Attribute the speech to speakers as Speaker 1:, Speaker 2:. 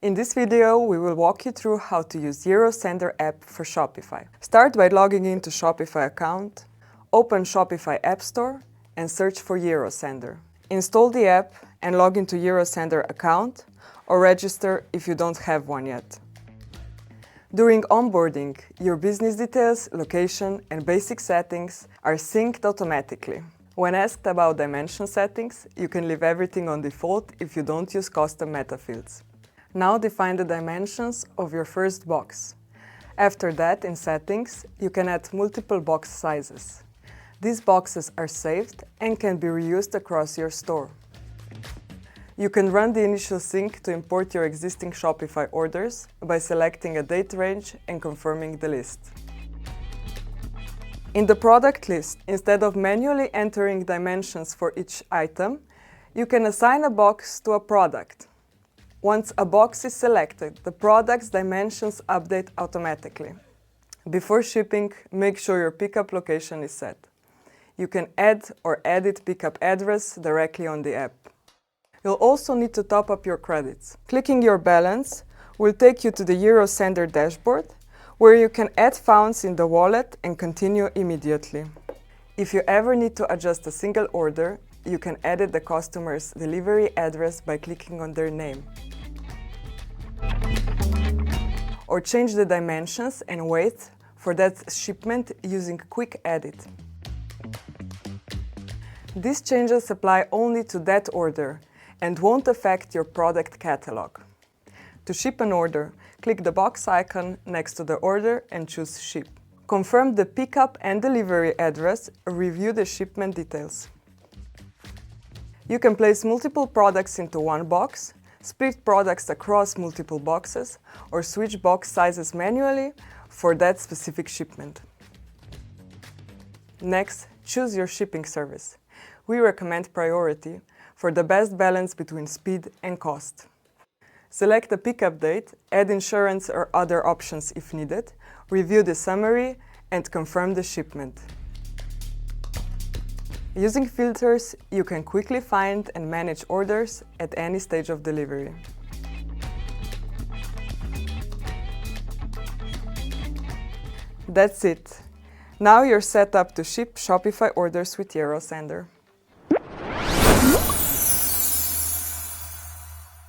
Speaker 1: In this video, we will walk you through how to use Eurosender app for Shopify. Start by logging into Shopify account, open Shopify App Store and search for Eurosender. Install the app and log into Eurosender account or register if you don't have one yet. During onboarding, your business details, location and basic settings are synced automatically. When asked about dimension settings, you can leave everything on default if you don't use custom meta fields. Now define the dimensions of your first box. After that, in settings, you can add multiple box sizes. These boxes are saved and can be reused across your store. You can run the initial sync to import your existing Shopify orders by selecting a date range and confirming the list. In the product list, instead of manually entering dimensions for each item, you can assign a box to a product. Once a box is selected, the product's dimensions update automatically. Before shipping, make sure your pickup location is set. You can add or edit pickup address directly on the app. You'll also need to top up your credits. Clicking your balance will take you to the Eurosender dashboard, where you can add funds in the wallet and continue immediately. If you ever need to adjust a single order, you can edit the customer's delivery address by clicking on their name. Or change the dimensions and weight for that shipment using Quick Edit. These changes apply only to that order and won't affect your product catalog. To ship an order, click the box icon next to the order and choose Ship. Confirm the pickup and delivery address, review the shipment details. You can place multiple products into one box, split products across multiple boxes, or switch box sizes manually for that specific shipment. Next, choose your shipping service. We recommend Priority for the best balance between speed and cost. Select the pickup date, add insurance or other options if needed, review the summary, and confirm the shipment. Using filters, you can quickly find and manage orders at any stage of delivery. That's it. Now you're set up to ship Shopify orders with Eurosender.